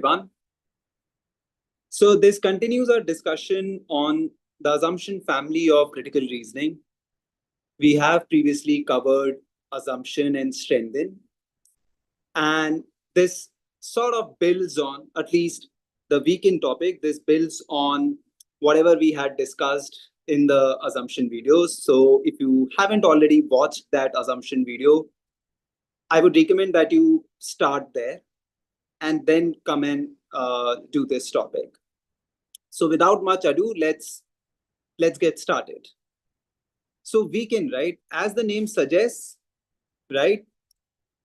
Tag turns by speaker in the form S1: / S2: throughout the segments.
S1: everyone. So this continues our discussion on the assumption family of critical reasoning. We have previously covered assumption and strengthen. And this sort of builds on, at least the weekend topic, this builds on whatever we had discussed in the assumption videos. So if you haven't already watched that assumption video, I would recommend that you start there and then come and do this topic. So without much ado, let's get started. So weekend, right? As the name suggests, right?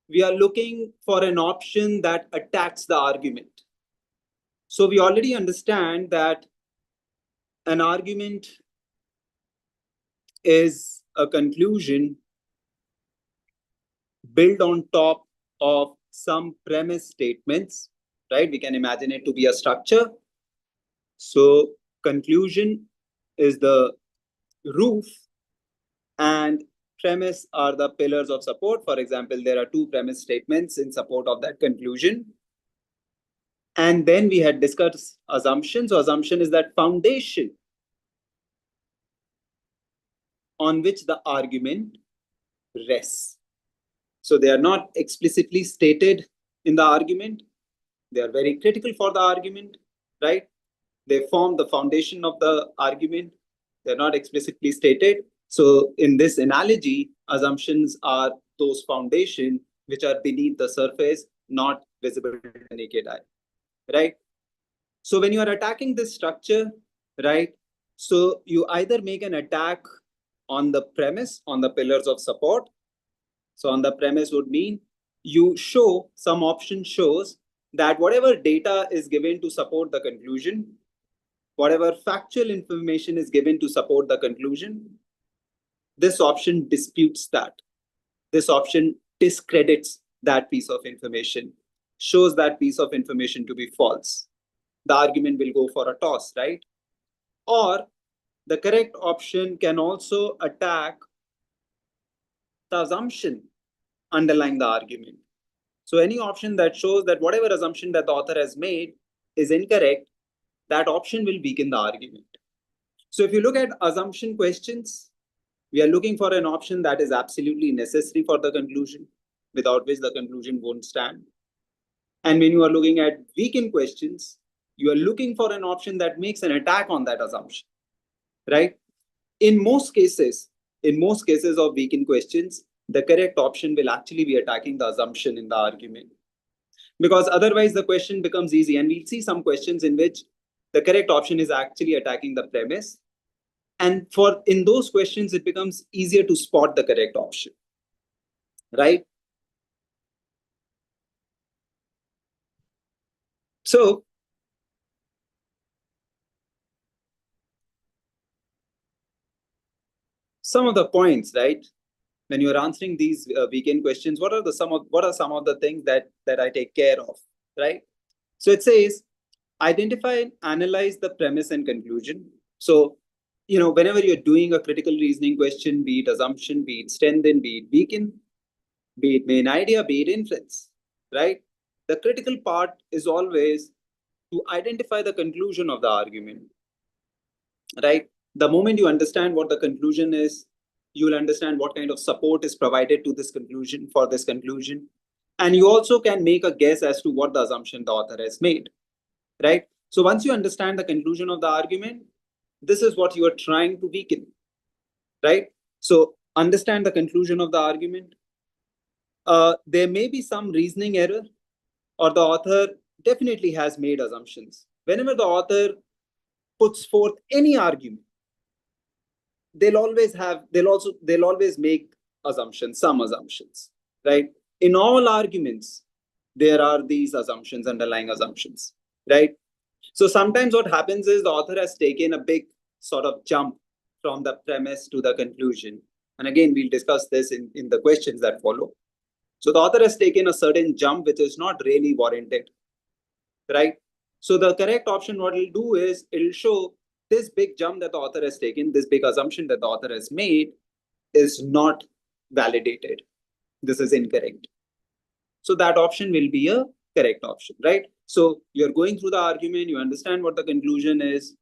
S1: We are looking for an option that attacks the argument. So we already understand that an argument is a conclusion built on top of some premise statements, right? We can imagine it to be a structure. So conclusion is the roof and premise are the pillars of support. For example, there are two premise statements in support of that conclusion. And then we had discussed assumption. So assumption is that foundation on which the argument rests. So they are not explicitly stated in the argument. They are very critical for the argument, right? They form the foundation of the argument. They're not explicitly stated. So in this analogy, assumptions are those foundations which are beneath the surface, not visible to the naked eye, right? So when you are attacking this structure, right? So you either make an attack on the premise, on the pillars of support. So on the premise would mean you show, some option shows that whatever data is given to support the conclusion, whatever factual information is given to support the conclusion, this option disputes that. This option discredits that piece of information, shows that piece of information to be false. The argument will go for a toss, right? Or the correct option can also attack the assumption underlying the argument. So any option that shows that whatever assumption that the author has made is incorrect, that option will weaken the argument. So if you look at assumption questions, we are looking for an option that is absolutely necessary for the conclusion, without which the conclusion won't stand. And when you are looking at weakened questions, you are looking for an option that makes an attack on that assumption, right? In most cases of weakened questions, the correct option will actually be attacking the assumption in the argument. Because otherwise the question becomes easy. And we'll see some questions in which the correct option is actually attacking the premise. And in those questions, it becomes easier to spot the correct option, right? So some of the points, right? When you're answering these weekend questions, what are some of the things that I take care of, right? So it says, identify and analyze the premise and conclusion. So, whenever you're doing a critical reasoning question, be it assumption, be it strengthen, be it weaken, be it main idea, be it inference, right? The critical part is always to identify the conclusion of the argument, right? The moment you understand what the conclusion is, you'll understand what kind of support is provided to this conclusion, for this conclusion. And you also can make a guess as to what the assumption the author has made, right? So once you understand the conclusion of the argument, this is what you are trying to weaken, right? So understand the conclusion of the argument. There may be some reasoning error, or the author definitely has made assumptions. Whenever the author puts forth any argument, they'll always make assumptions, some assumptions, right? In all arguments, there are these assumptions, underlying assumptions, right? So sometimes what happens is the author has taken a big sort of jump from the premise to the conclusion. And again, we'll discuss this in the questions that follow. So the author has taken a certain jump which is not really warranted, right? So the correct option, what it'll do is it'll show this big jump that the author has taken, this big assumption that the author has made is not validated. This is incorrect. So that option will be a correct option, right? So you're going through the argument, you understand what the conclusion is,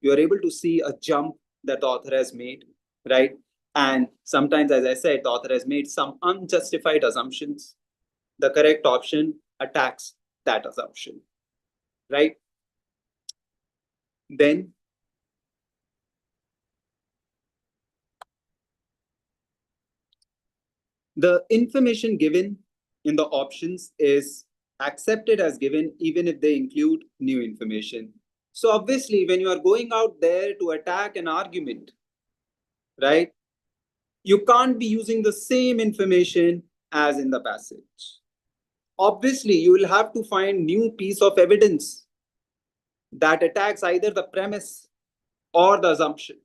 S1: you're able to see a jump that the author has made, right? And sometimes, as I said, the author has made some unjustified assumptions. The correct option attacks that assumption, right? Then the information given in the options is accepted as given even if they include new information. So obviously, when you are going out there to attack an argument, right, you can't be using the same information as in the passage. Obviously, you will have to find new piece of evidence that attacks either the premise or the assumption,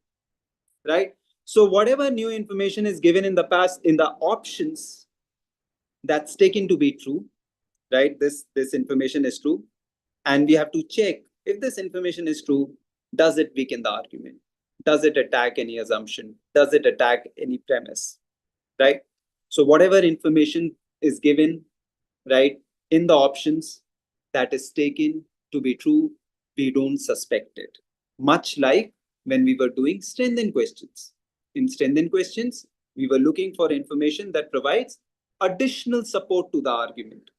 S1: right? So whatever new information is given in the past in the options, that's taken to be true, right? This information is true. And we have to check if this information is true, does it weaken the argument? Does it attack any assumption? Does it attack any premise, right? So whatever information is given, right, in the options that is taken to be true, we don't suspect it. Much like when we were doing strengthened questions. In strengthened questions, we were looking for information that provides additional support to the argument,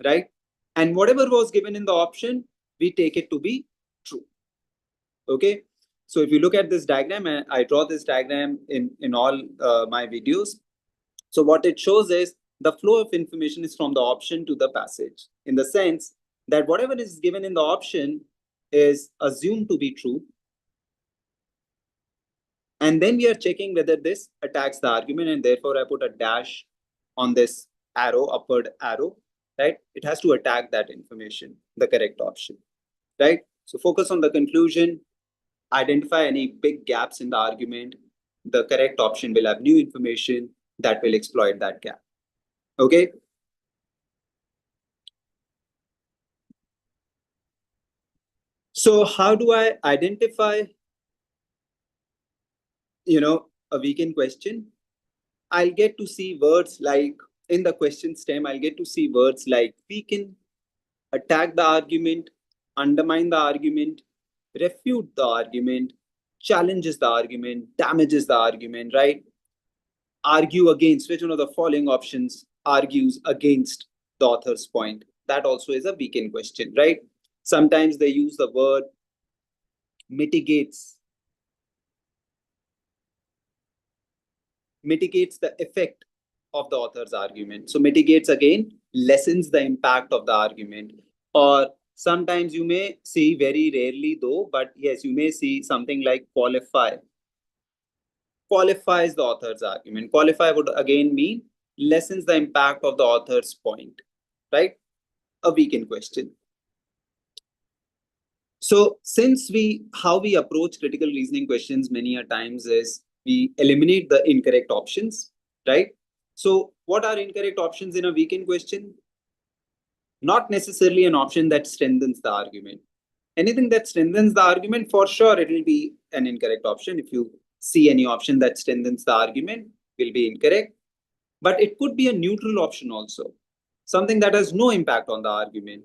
S1: right? And whatever was given in the option, we take it to be true. Okay. So if you look at this diagram, and I draw this diagram in all my videos. So what it shows is the flow of information is from the option to the passage, in the sense that whatever is given in the option is assumed to be true. And then we are checking whether this attacks the argument, and therefore I put a dash on this arrow, upward arrow, right? It has to attack that information, the correct option, right? So focus on the conclusion, identify any big gaps in the argument. The correct option will have new information that will exploit that gap. Okay. So how do I identify, a weakened question? I'll get to see words like, in the question stem, I'll get to see words like weaken, attack the argument, undermine the argument, refute the argument, challenges the argument, damages the argument, right? Argue against, which one of the following options argues against the author's point? That also is a weakened question, right? Sometimes they use the word mitigates the effect of the author's argument. So mitigates, again, lessens the impact of the argument. Or sometimes you may see, very rarely though, but yes, you may see something like qualify. Qualifies the author's argument. Qualify would again mean lessens the impact of the author's point, right? A weakened question. So since how we approach critical reasoning questions many a times is we eliminate the incorrect options, right? So what are incorrect options in a weakened question? Not necessarily an option that strengthens the argument. Anything that strengthens the argument, for sure, it will be an incorrect option. If you see any option that strengthens the argument, will be incorrect. But it could be a neutral option also, something that has no impact on the argument.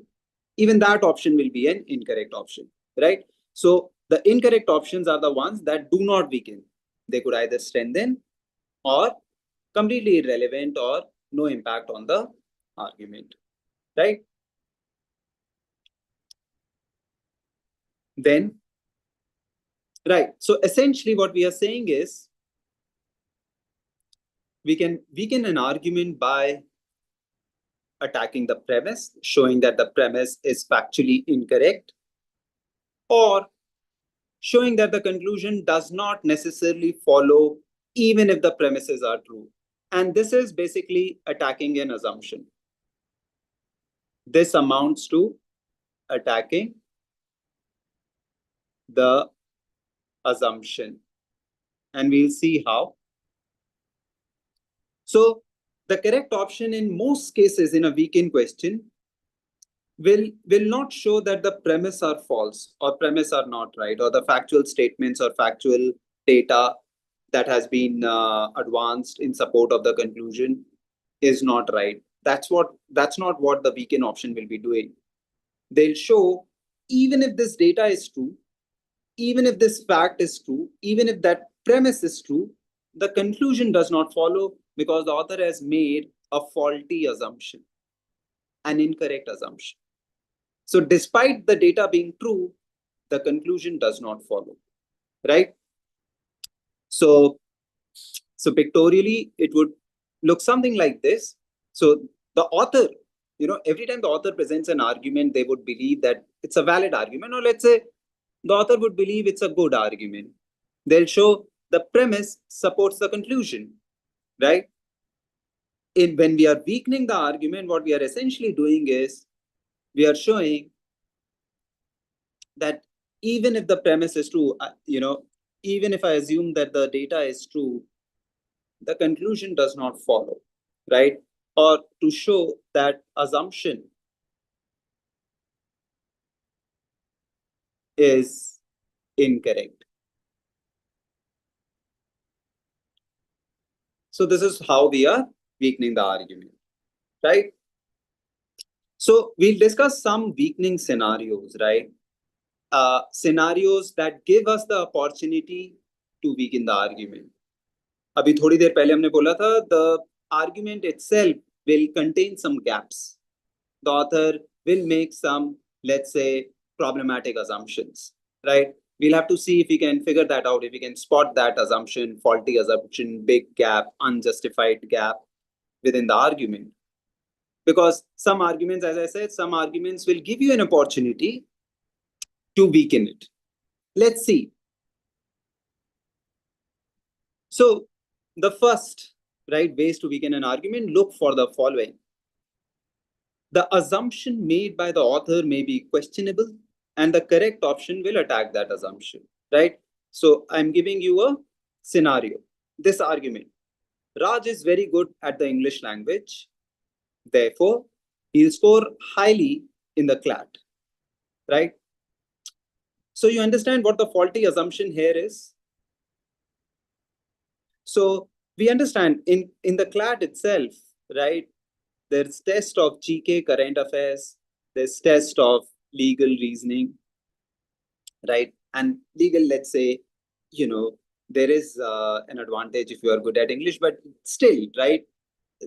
S1: Even that option will be an incorrect option, right? So the incorrect options are the ones that do not weaken. They could either strengthen or completely irrelevant or no impact on the argument, right? Then, right. So essentially what we are saying is we can weaken an argument by attacking the premise, showing that the premise is factually incorrect, or showing that the conclusion does not necessarily follow even if the premises are true. And this is basically attacking an assumption. This amounts to attacking the assumption. And we'll see how. So the correct option in most cases in a weakened question will not show that the premise are false or premise are not right, or the factual statements or factual data that has been advanced in support of the conclusion is not right. That's not what the weakened option will be doing. they'll show even if this data is true, even if this fact is true, even if that premise is true, the conclusion does not follow because the author has made a faulty assumption, an incorrect assumption. So despite the data being true, the conclusion does not follow, right? So pictorially, it would look something like this. So the author, every time the author presents an argument, they would believe that it's a valid argument, or let's say the author would believe it's a good argument. They'll show the premise supports the conclusion, right? When we are weakening the argument, what we are essentially doing is we are showing that even if the premise is true, even if I assume that the data is true, the conclusion does not follow, right? Or to show that assumption is incorrect. So this is how we are weakening the argument, right? So we'll discuss some weakening scenarios, right? Scenarios that give us the opportunity to weaken the argument. अभी थोड़ी देर पहले हमने बोला था the argument itself will contain some gaps. The author will make some, let's say, problematic assumptions, right? We'll have to see if we can figure that out, if we can spot that assumption, faulty assumption, big gap, unjustified gap within the argument. Because some arguments, as I said, some arguments will give you an opportunity to weaken it. Let's see. So the first, right, ways to weaken an argument, look for the following. The assumption made by the author may be questionable, and the correct option will attack that assumption, right? So I'm giving you a scenario. This argument. Raj is very good at the English language. Therefore, he'll score highly in the Clat, right? So you understand what the faulty assumption here is? So we understand in the Clat itself, right? There's test of GK, current affairs. There's test of legal reasoning, right? And legal, let's say, there is an advantage if you are good at English, but still, right?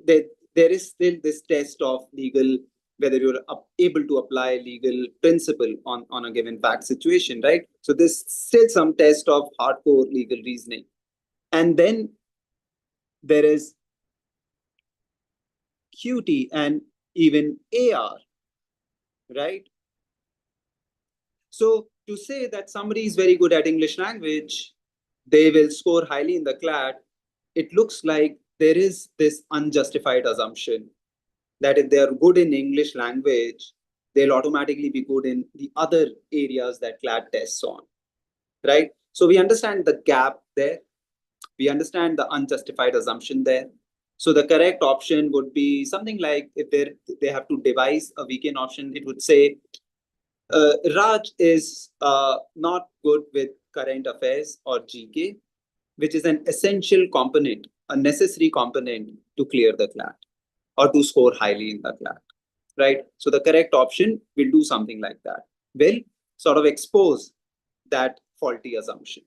S1: There is still this test of legal, whether you're able to apply legal principle on a given fact situation, right? So there's still some test of hardcore legal reasoning. And then there is QT and even AR, right? So to say that somebody is very good at English language, they will score highly in the Clat, it looks like there is this unjustified assumption that if they are good in English language, they'll automatically be good in the other areas that Clat tests on, right? So we understand the gap there. We understand the unjustified assumption there. So the correct option would be something like, if they have to devise a weekend option, it would say, Raj is not good with current affairs or GK, which is an essential component, a necessary component to clear the Clat or to score highly in the Clat, right? So the correct option will do something like that, will sort of expose that faulty assumption,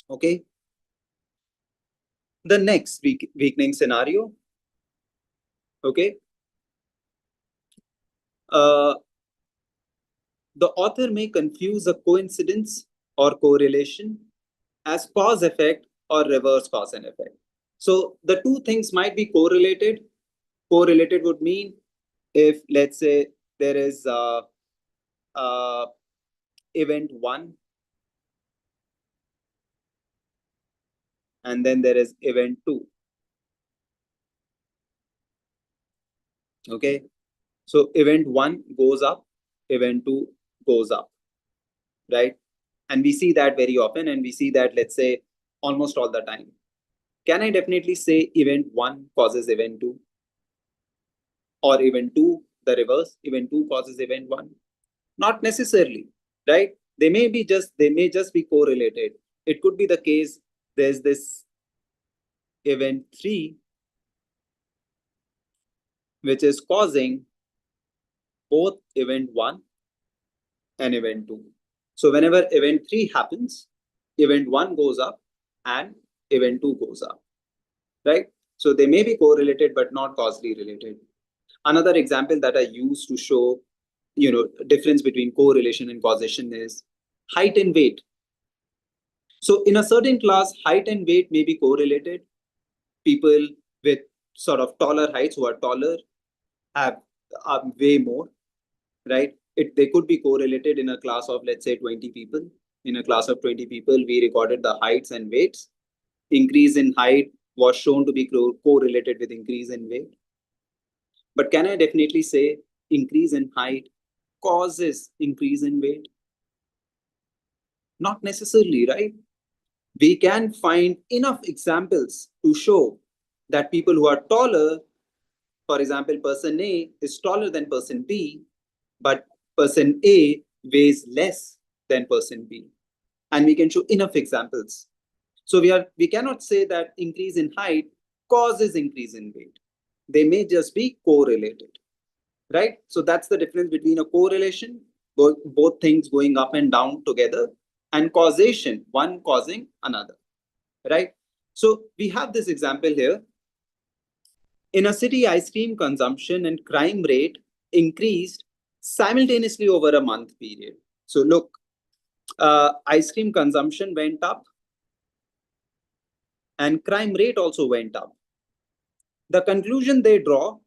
S1: okay? The next weakening scenario, okay? The author may confuse a coincidence or correlation as cause effect or reverse cause and effect. So the two things might be correlated. Correlated would mean if, let's say, there is event 1 and then there is event 2. Okay. So event 1 goes up, event 2 goes up, right? And we see that very often, and we see that, let's say, almost all the time. Can I definitely say event 1 causes event 2? Or event 2, the reverse, event 2 causes event 1? Not necessarily, right? They may just be correlated. It could be the case there's this event 3 which is causing both event 1 and event 2. So whenever event 3 happens, event 1 goes up and event 2 goes up, right? So they may be correlated but not causally related. Another example that I use to show, difference between correlation and causation is height and weight. So in a certain class, height and weight may be correlated. People with sort of taller heights who are taller have way more, right? They could be correlated in a class of, let's say, 20 people. In a class of 20 people, we recorded the heights and weights. Increase in height was shown to be correlated with increase in weight. But can I definitely say increase in height causes increase in weight? Not necessarily, right? We can find enough examples to show that people who are taller, for example, person A is taller than person B, but person A weighs less than person B. And we can show enough examples. So we cannot say that increase in height causes increase in weight. They may just be correlated, right? So that's the difference between a correlation, both things going up and down together, and causation, one causing another, right? So we have this example here. In a city, ice cream consumption and crime rate increased simultaneously over a month period. So look, ice cream consumption went up and crime rate also went up. The conclusion they draw,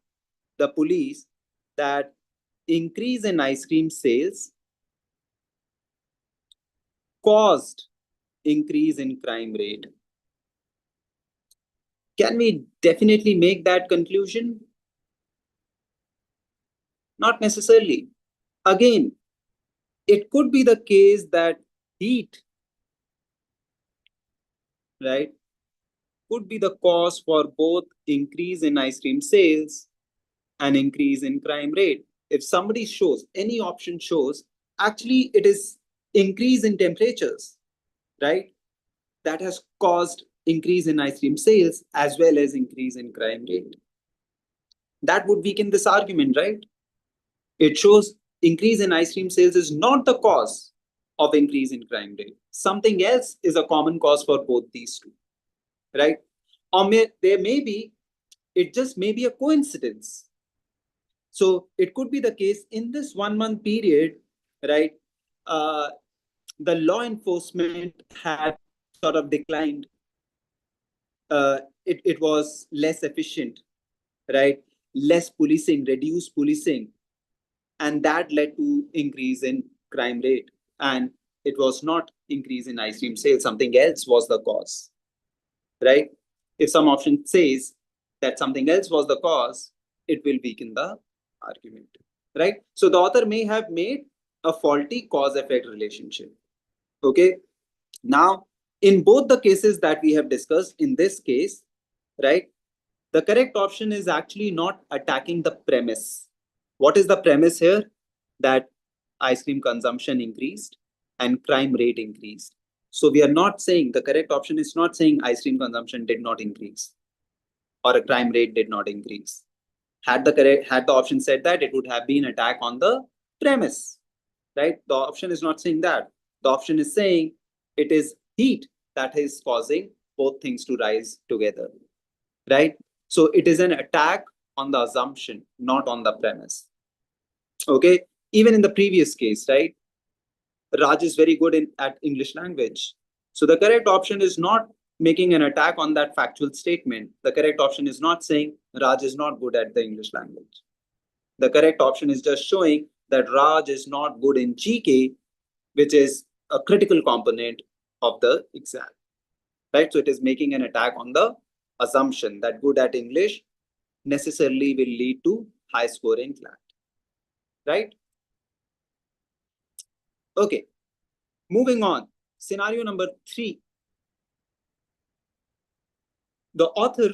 S1: the police, that increase in ice cream sales caused increase in crime rate. Can we definitely make that conclusion? Not necessarily. Again, it could be the case that heat, right, could be the cause for both increase in ice cream sales and increase in crime rate. If somebody shows, any option shows, actually it is increase in temperatures, right, that has caused increase in ice cream sales as well as increase in crime rate. That would weaken this argument, right? It shows increase in ice cream sales is not the cause of increase in crime rate. Something else is a common cause for both these two, right? Or there may be, it just may be a coincidence. So it could be the case in this 1 month period, right? The law enforcement had sort of declined. It was less efficient, right? Less policing, reduced policing, and that led to increase in crime rate. And it was not increase in ice cream sales. Something else was the cause, right? If some option says that something else was the cause, it will weaken the argument, right? So the author may have made a faulty cause-effect relationship. Okay. Now, in both the cases that we have discussed, in this case, right, the correct option is actually not attacking the premise. What is the premise here? That ice cream consumption increased and crime rate increased. So we are not saying, the correct option is not saying ice cream consumption did not increase or a crime rate did not increase. Had the option said that, it would have been attack on the premise, right? The option is not saying that. The option is saying it is heat that is causing both things to rise together, right? So it is an attack on the assumption, not on the premise. Okay. Even in the previous case, right? Raj is very good at English language. So the correct option is not making an attack on that factual statement. The correct option is not saying Raj is not good at the English language. The correct option is just showing that Raj is not good in GK, which is a critical component of the exam, right? So it is making an attack on the assumption that good at English necessarily will lead to high score in Clat, right? Okay, moving on. Scenario number 3. The author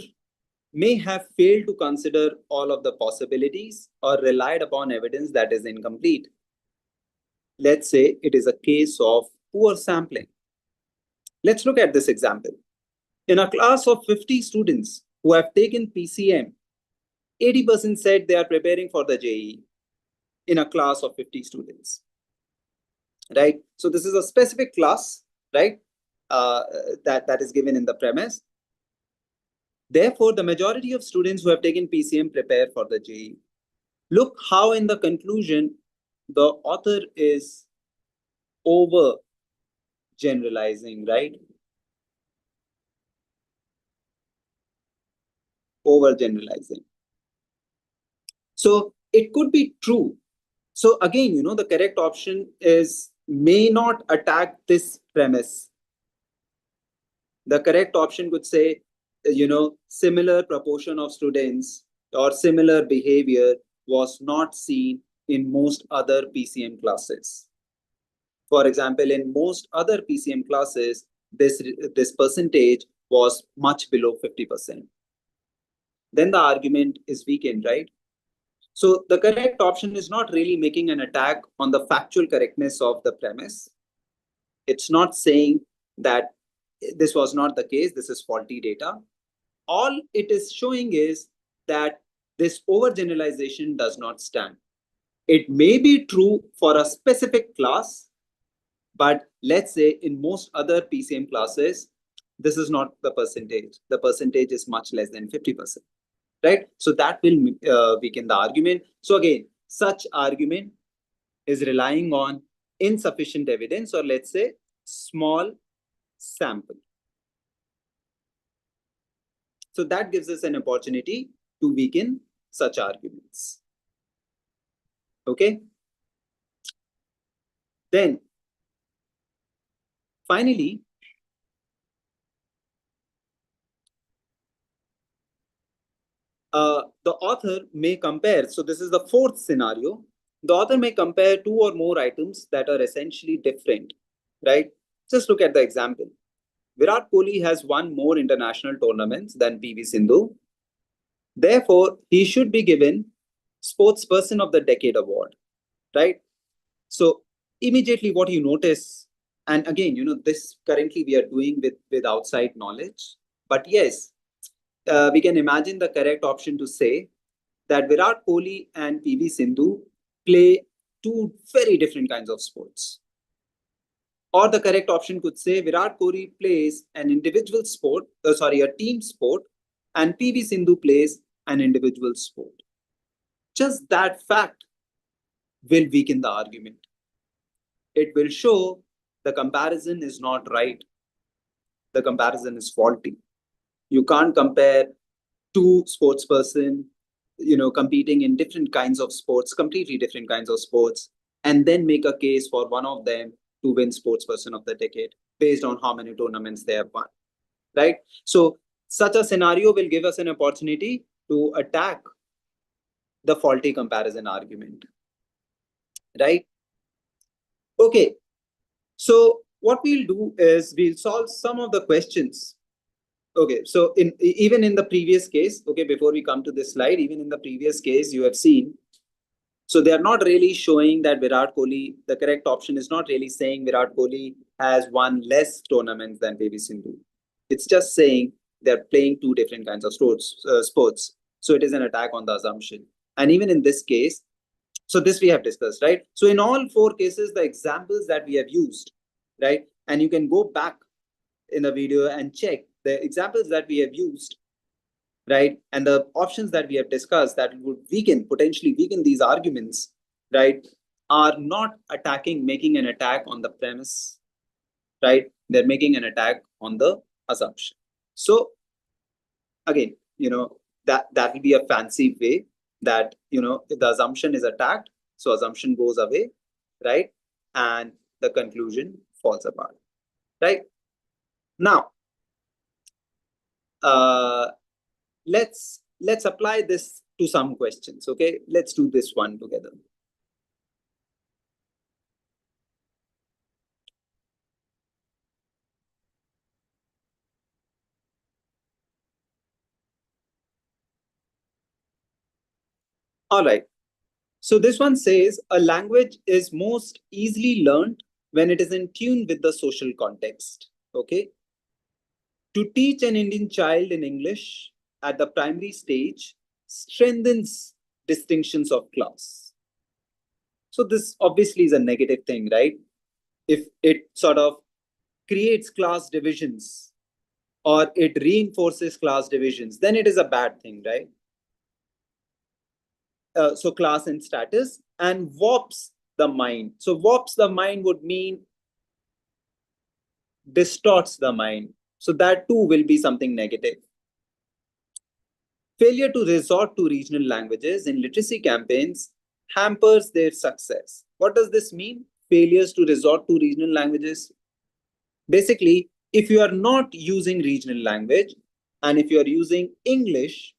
S1: may have failed to consider all of the possibilities or relied upon evidence that is incomplete. Let's say it is a case of poor sampling. Let's look at this example. In a class of 50 students who have taken PCM, 80% said they are preparing for the JEE. in a class of 50 students, right? So this is a specific class, right? That is given in the premise. Therefore, the majority of students who have taken PCM prepare for the JEE. Look how in the conclusion, the author is over generalizing, right? Over generalizing. So it could be true. So again, the correct option is may not attack this premise. The correct option could say, similar proportion of students or similar behavior was not seen in most other PCM classes. For example, in most other PCM classes, this percentage was much below 50%. Then the argument is weakened, right? So the correct option is not really making an attack on the factual correctness of the premise. It's not saying that this was not the case, this is faulty data. All it is showing is that this overgeneralization does not stand. It may be true for a specific class, but let's say in most other PCM classes, this is not the percentage. The percentage is much less than 50%, right? So that will weaken the argument. So again, such argument is relying on insufficient evidence, or let's say small sample. So that gives us an opportunity to weaken such arguments. Okay. Then finally, the author may compare. So this is the fourth scenario. The author may compare two or more items that are essentially different, right? Just look at the example. Virat Kohli has won more international tournaments than PV Sindhu. Therefore, he should be given Sportsperson of the Decade award, right? So immediately what you notice, and again, this currently we are doing with outside knowledge, but yes, we can imagine the correct option to say that Virat Kohli and PV Sindhu play two very different kinds of sports. Or the correct option could say Virat Kohli plays an individual sport, a team sport, and PV Sindhu plays an individual sport. Just that fact will weaken the argument. It will show the comparison is not right. The comparison is faulty. You can't compare two sportsperson, competing in different kinds of sports, completely different kinds of sports, and then make a case for one of them to win Sportsperson of the Decade based on how many tournaments they have won, right? So such a scenario will give us an opportunity to attack the faulty comparison argument, right? Okay, so what we'll do is we'll solve some of the questions. Okay, so even in the previous case, okay, before we come to this slide, even in the previous case, you have seen, so they are not really showing that Virat Kohli, the correct option is not really saying Virat Kohli has won less tournaments than PV Sindhu. It's just saying they're playing two different kinds of sports. So it is an attack on the assumption. And even in this case, so this we have discussed, right? So in all four cases, the examples that we have used, right? And you can go back in the video and check the examples that we have used, right? And the options that we have discussed that would potentially weaken these arguments, right, are not making an attack on the premise, right? They're making an attack on the assumption. So again, that will be a fancy way that, the assumption is attacked. So assumption goes away, right? And the conclusion falls apart, right? Now, let's apply this to some questions. Okay, let's do this one together. All right. So this one says a language is most easily learned when it is in tune with the social context. Okay. To teach an Indian child in English at the primary stage strengthens distinctions of class. So this obviously is a negative thing, right? If it sort of creates class divisions or it reinforces class divisions, then it is a bad thing, right? So class and status, and warps the mind. So warps the mind would mean distorts the mind. So that too will be something negative. Failure to resort to regional languages in literacy campaigns hampers their success. What does this mean? Failures to resort to regional languages. Basically, if you are not using regional language and if you are using English,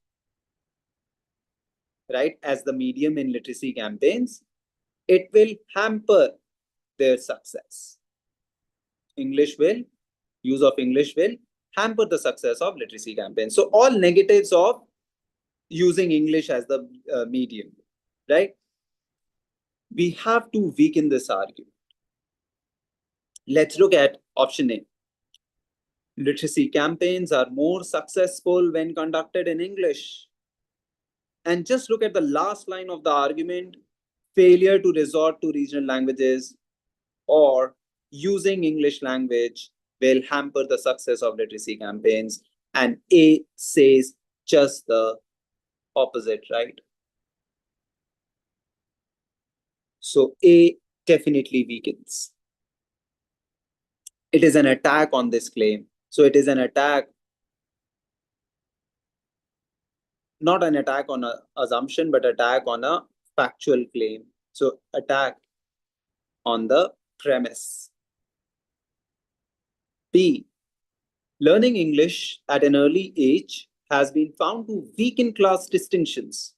S1: right, as the medium in literacy campaigns, it will hamper their success. Use of English will hamper the success of literacy campaigns. So all negatives of using English as the medium, right? We have to weaken this argument. Let's look at option A. Literacy campaigns are more successful when conducted in English. And just look at the last line of the argument: failure to resort to regional languages or using English language will hamper the success of literacy campaigns. And A says just the opposite, right? So A definitely weakens. It is an attack on this claim. So it is an attack, not an attack on an assumption, but attack on a factual claim. So attack on the premise. B. Learning English at an early age has been found to weaken class distinctions.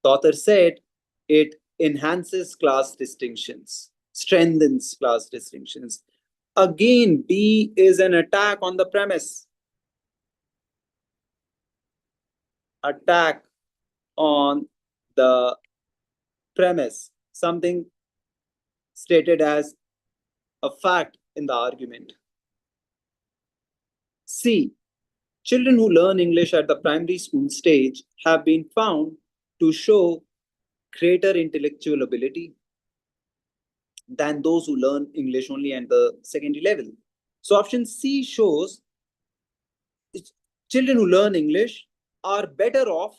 S1: The author said it enhances class distinctions, strengthens class distinctions. Again, B is an attack on the premise. Attack on the premise, something stated as a fact in the argument. C. Children who learn English at the primary school stage have been found to show greater intellectual ability than those who learn English only at the secondary level. So option C shows children who learn English are better off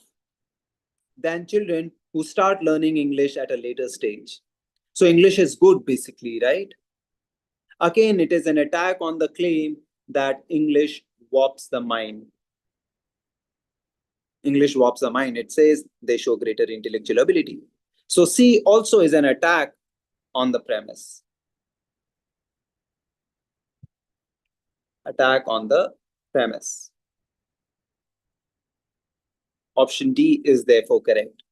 S1: than children who start learning English at a later stage. So English is good, basically, right? Again, it is an attack on the claim that English warps the mind. English warps the mind. It says they show greater intellectual ability. So C also is an attack on the premise. Attack on the premise. Option D is therefore correct.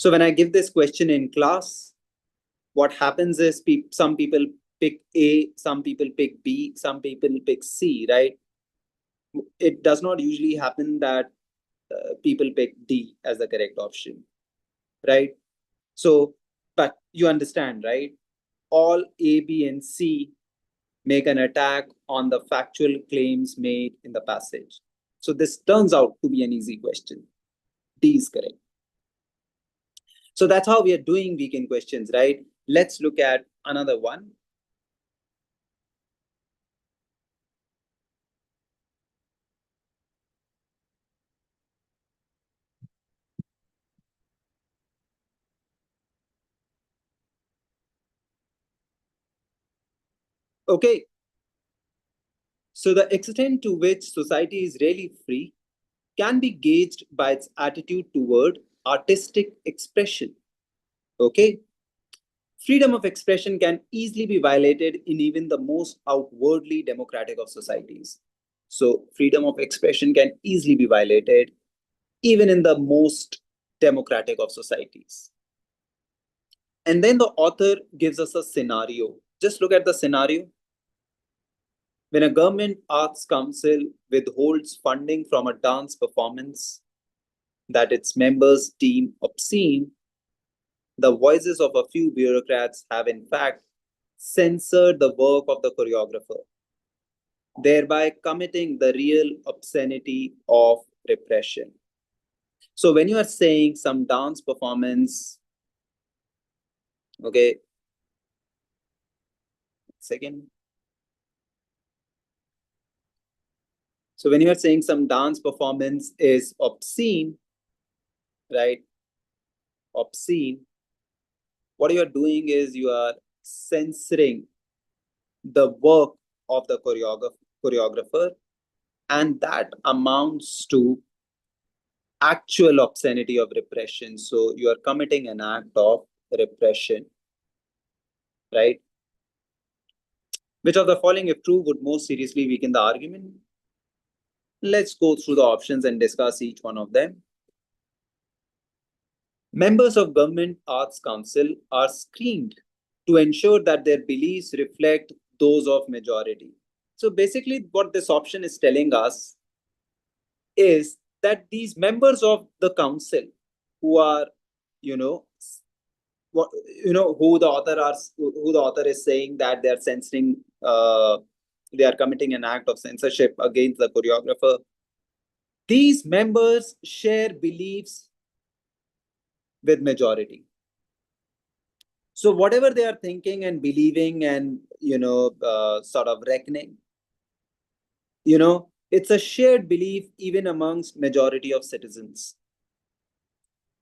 S1: So when I give this question in class, what happens is some people pick A, some people pick B, some people pick C, right? It does not usually happen that people pick D as the correct option, right? So, but you understand, right? All A, B, and C make an attack on the factual claims made in the passage. So this turns out to be an easy question. D is correct. So that's how we are doing weekend questions, right? Let's look at another one. Okay. So the extent to which society is really free can be gauged by its attitude toward artistic expression. Okay. Freedom of expression can easily be violated in even the most outwardly democratic of societies. So freedom of expression can easily be violated even in the most democratic of societies. And then the author gives us a scenario. Just look at the scenario. When a government arts council withholds funding from a dance performance that its members deem obscene, the voices of a few bureaucrats have in fact censored the work of the choreographer, thereby committing the real obscenity of repression. So when you are saying some dance performance Okay. Second. So when you are saying some dance performance is obscene, right? Obscene. What you are doing is you are censoring the work of the choreographer, and that amounts to actual obscenity of repression. So you are committing an act of repression, right? Which of the following, if true, would most seriously weaken the argument? Let's go through the options and discuss each one of them. Members of Government Arts Council are screened to ensure that their beliefs reflect those of majority. So basically, what this option is telling us is that these members of the council who are, you know, what who the author is saying that they are censoring, they are committing an act of censorship against the choreographer. These members share beliefs with majority. So whatever they are thinking and believing and sort of reckoning, it's a shared belief even amongst majority of citizens.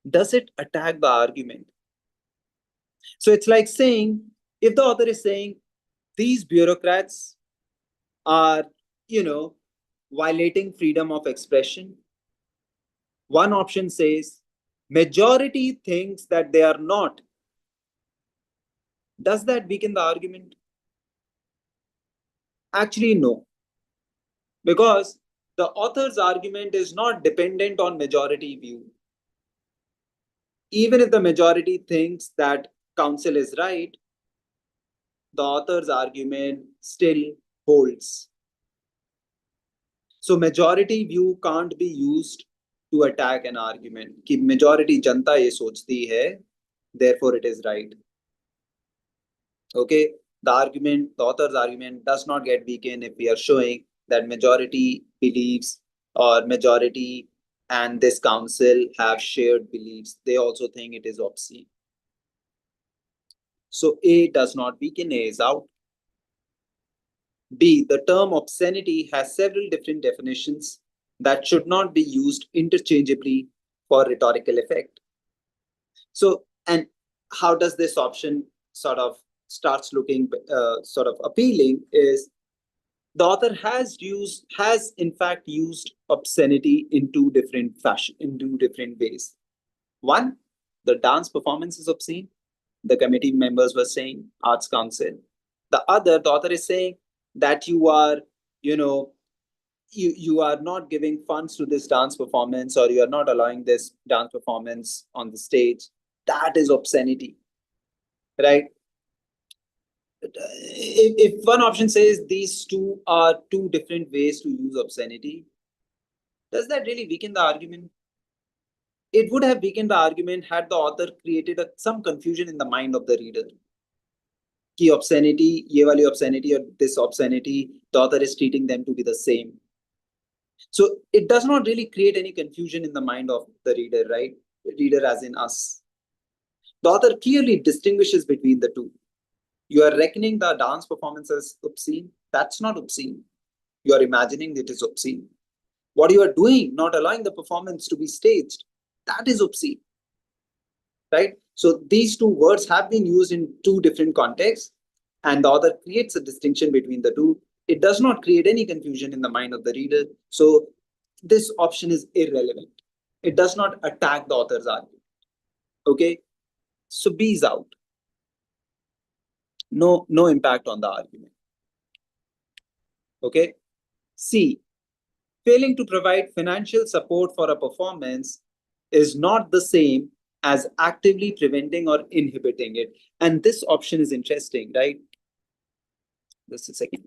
S1: Does it attack the argument? So it's like saying, if the author is saying these bureaucrats are, violating freedom of expression, one option says majority thinks that they are not. Does that weaken the argument? Actually, no. Because the author's argument is not dependent on majority view. Even if the majority thinks that council is right, the author's argument still holds. So majority view can't be used to attack an argument. कि majority जनता ये सोचती है, therefore it is right. Okay, the author's argument does not get weakened if we are showing that majority believes or majority and this council have shared beliefs. They also think it is obscene. So A does not weaken, A is out. B, the term obscenity has several different definitions that should not be used interchangeably for rhetorical effect. So, and how does this option sort of starts looking sort of appealing is the author has in fact used obscenity in two different ways. One, the dance performance is obscene. The committee members were saying, Arts Council. The author is saying that you are, you are not giving funds to this dance performance, or you are not allowing this dance performance on the stage. That is obscenity, right? If one option says these two are two different ways to use obscenity, does that really weaken the argument? It would have weakened the argument had the author created some confusion in the mind of the reader. Ki obscenity, ye wali obscenity or this obscenity, the author is treating them to be the same. So it does not really create any confusion in the mind of the reader, right? Reader as in us. The author clearly distinguishes between the two. You are reckoning the dance performance as obscene. That's not obscene. You are imagining it is obscene. What you are doing, not allowing the performance to be staged, that is obscene, right? So these two words have been used in two different contexts, and the author creates a distinction between the two. It does not create any confusion in the mind of the reader. So this option is irrelevant. It does not attack the author's argument. Okay, so B is out. No impact on the argument. Okay. C, failing to provide financial support for a performance is not the same as actively preventing or inhibiting it. And this option is interesting, right? Just a second.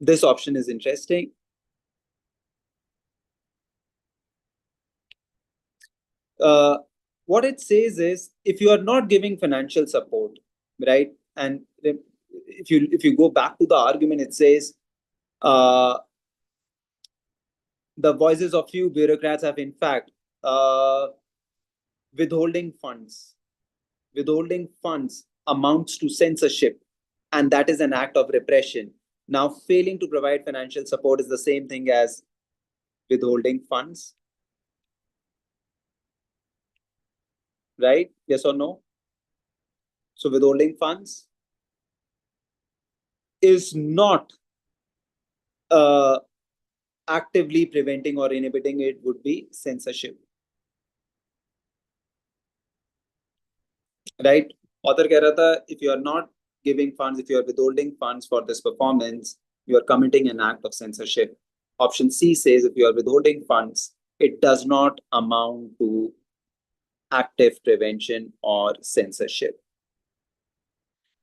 S1: This option is interesting. What it says is, if you are not giving financial support, right? And if you go back to the argument, it says, the voices of few bureaucrats have in fact withholding funds. Withholding funds amounts to censorship, and that is an act of repression. Now, failing to provide financial support is the same thing as withholding funds, right? Yes or no? So withholding funds is not actively preventing or inhibiting it, would be censorship, right? Author कह रहा था, if you are not giving funds, if you are withholding funds for this performance, you are committing an act of censorship. Option C says if you are withholding funds, it does not amount to active prevention or censorship.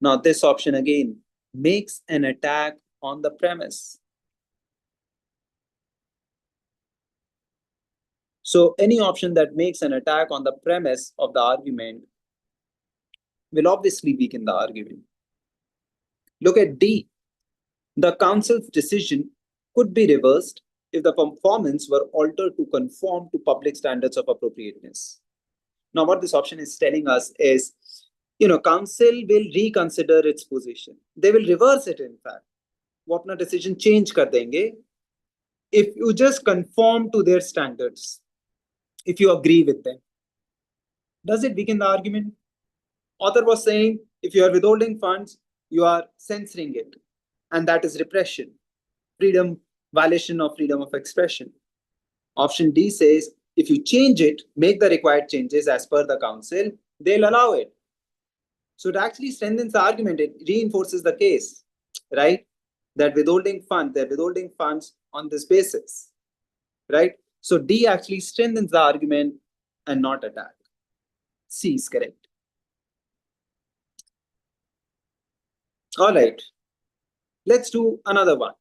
S1: Now, this option again makes an attack on the premise. So any option that makes an attack on the premise of the argument will obviously weaken the argument. Look at D. The council's decision could be reversed if the performance were altered to conform to public standards of appropriateness. Now, what this option is telling us is, council will reconsider its position. They will reverse it, in fact. वो अपना decision change कर देंगे if you just conform to their standards, if you agree with them. Does it weaken the argument? Author was saying, if you are withholding funds, you are censoring it, and that is repression, violation of freedom of expression. Option D says, if you change it, make the required changes as per the council, they'll allow it. So it actually strengthens the argument. It reinforces the case, right? That they're withholding funds on this basis, right? So D actually strengthens the argument and not attack. C is correct. All right. Let's do another one.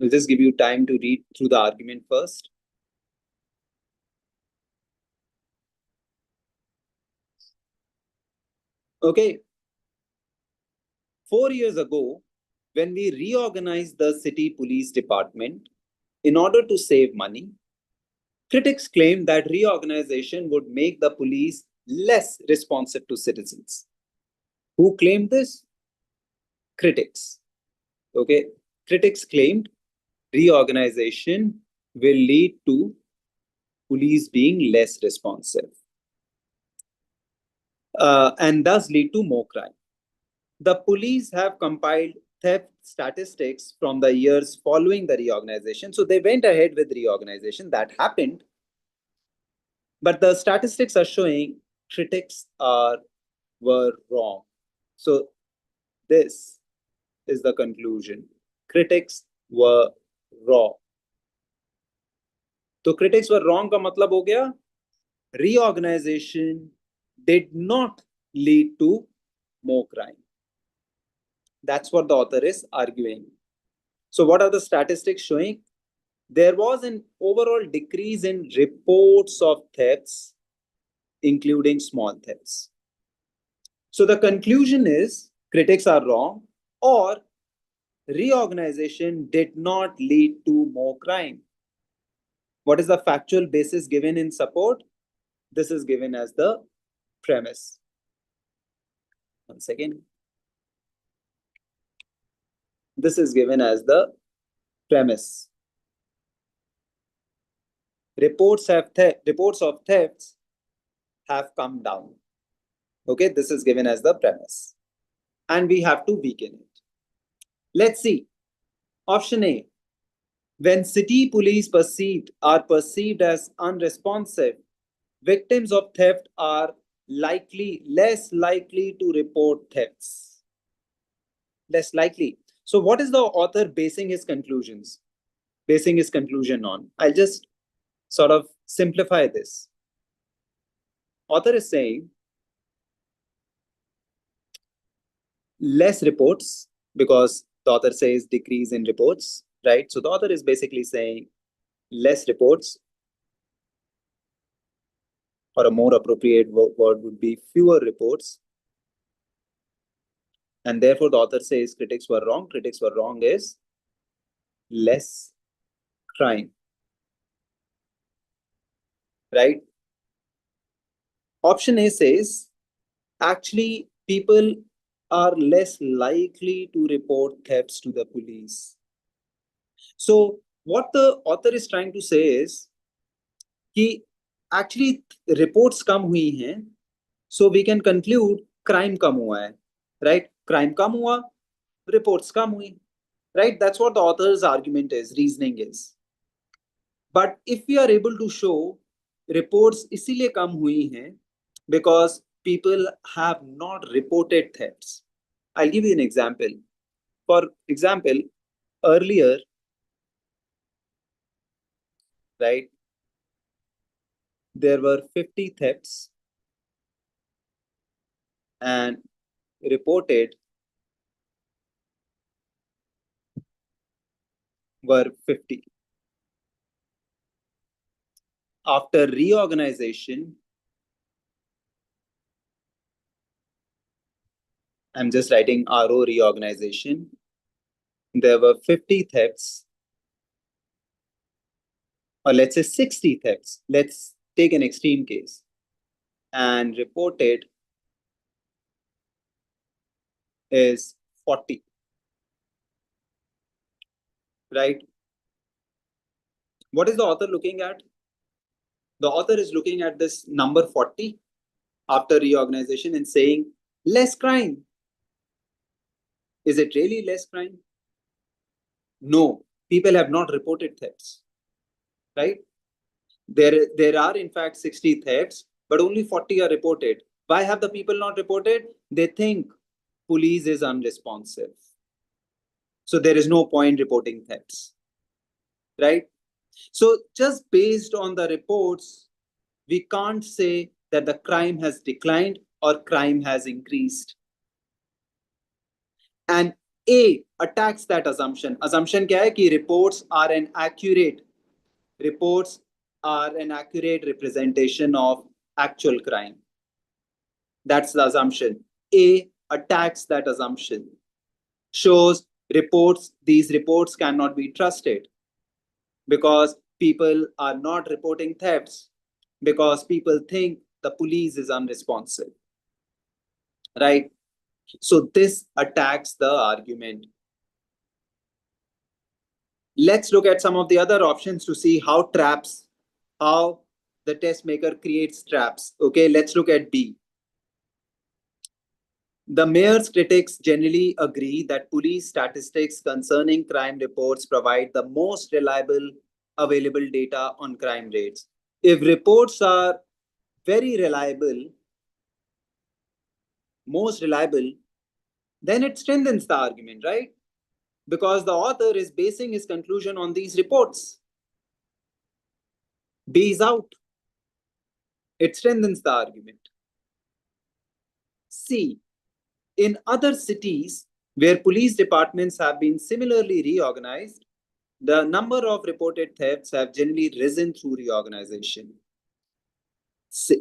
S1: We'll just give you time to read through the argument first. Okay. 4 years ago, when we reorganized the city police department in order to save money, critics claimed that reorganization would make the police less responsive to citizens. Who claimed this? Critics. Okay. Critics claimed reorganization will lead to police being less responsive and thus lead to more crime. The police have compiled theft statistics from the years following the reorganization. So they went ahead with reorganization. That happened. But the statistics are showing critics were wrong. So this is the conclusion. Critics were wrong. तो critics were wrong का मतलब हो गया reorganization did not lead to more crime. That's what the author is arguing. So what are the statistics showing? There was an overall decrease in reports of thefts, including small thefts. So the conclusion is critics are wrong, or reorganization did not lead to more crime. What is the factual basis given in support? This is given as the premise. Once again, this is given as the premise. Reports of thefts have come down. Okay, this is given as the premise. And we have to weaken it. Let's see. Option A. When city police are perceived as unresponsive, victims of theft are less likely to report thefts. Less likely. So what is the author basing his conclusion on? I'll just sort of simplify this. Author is saying less reports, because the author says decrease in reports, right? So the author is basically saying less reports or a more appropriate word would be fewer reports. And therefore, the author says critics were wrong. Critics were wrong is less crime, right? Option A says actually people are less likely to report thefts to the police. So what the author is trying to say is कि actually reports कम हुई हैं, so we can conclude crime कम हुआ है, right? Crime कम हुआ, reports कम हुई, right? That's what the author's argument is, reasoning is. But if we are able to show reports इसीलिए कम हुई हैं because people have not reported thefts. I'll give you an example. For example, earlier, right, there were 50 thefts and reported were 50. After reorganization, I'm just writing RO reorganization, there were 50 thefts, or let's say 60 thefts. Let's take an extreme case, and reported is 40, right? What is the author looking at? The author is looking at this number 40 after reorganization and saying less crime. Is it really less crime? No, people have not reported thefts, right? There are in fact 60 thefts, but only 40 are reported. Why have the people not reported? They think police is unresponsive. So there is no point reporting thefts, right? So just based on the reports, we can't say that the crime has declined or crime has increased. And A attacks that assumption. Assumption क्या है कि reports are an accurate representation of actual crime. That's the assumption. A attacks that assumption. Shows these reports cannot be trusted because people are not reporting thefts because people think the police is unresponsive, right? So this attacks the argument. Let's look at some of the other options to see how the test maker creates traps. Okay, let's look at B. The mayor's critics generally agree that police statistics concerning crime reports provide the most reliable available data on crime rates. If reports are very reliable, most reliable, then it strengthens the argument, right? Because the author is basing his conclusion on these reports. B is out. It strengthens the argument. C. In other cities where police departments have been similarly reorganized, the number of reported thefts have generally risen through reorganization.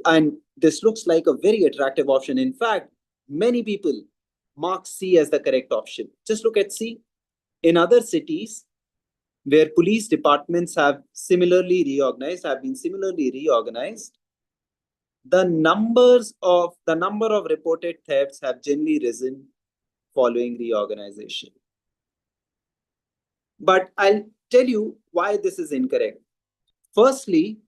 S1: And this looks like a very attractive option. In fact, many people mark C as the correct option. Just look at C. In other cities where police departments have been similarly reorganized, the number of reported thefts have generally risen following reorganization. But I'll tell you why this is incorrect. Firstly,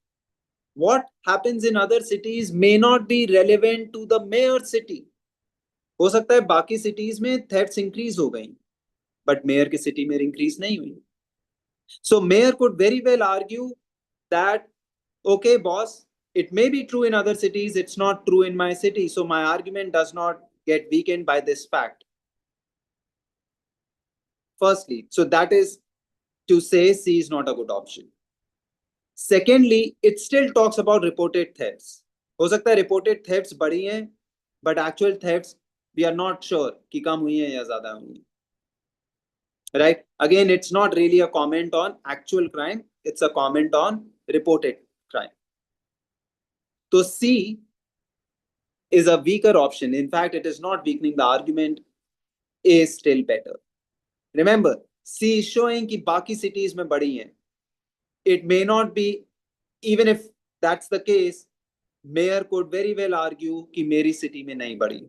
S1: what happens in other cities may not be relevant to the mayor's city. हो सकता है बाकी cities में thefts increase हो गई, but mayor की city में increase नहीं हुई. So mayor could very well argue that, okay, boss, it may be true in other cities, it's not true in my city. So my argument does not get weakened by this fact. Firstly, so that is to say C is not a good option. Secondly, it still talks about reported thefts. हो सकता है reported thefts बढ़ी हैं, but actual thefts we are not sure कि कम हुई हैं या ज़्यादा हुई हैं. Right? Again, it's not really a comment on actual crime. It's a comment on reported crime. So C is a weaker option. In fact, it is not weakening the argument. A is still better. Remember, C is showing कि बाकी cities में बड़ी हैं. It may not be, even if that's the case, mayor could very well argue कि मेरी city में नहीं बड़ी.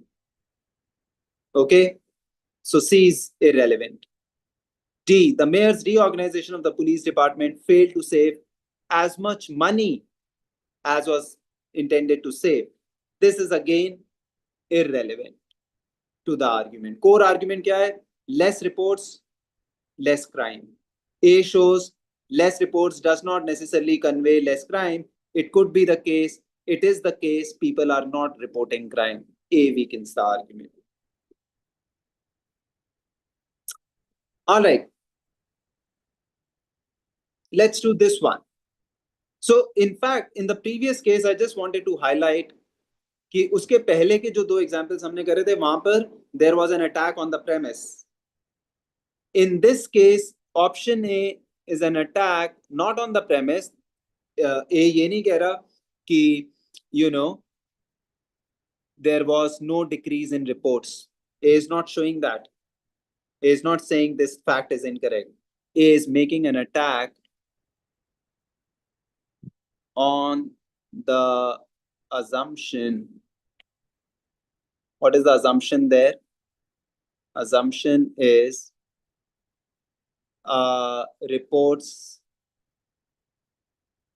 S1: Okay, so C is irrelevant. D, the mayor's reorganization of the police department failed to save as much money as was intended to save. This is again irrelevant to the argument. Core argument क्या है? Less reports, less crime. A shows less reports does not necessarily convey less crime. It could be the case. It is the case people are not reporting crime. A weakens the argument. All right. Let's do this one. So in fact, in the previous case, I just wanted to highlight कि उसके पहले के जो दो examples हमने करे थे वहां पर there was an attack on the premise. In this case, option A is an attack not on the premise. A ये नहीं कह रहा कि there was no decrease in reports. A is not showing that. A is not saying this fact is incorrect. A is making an attack on the assumption. What is the assumption there? Assumption is reports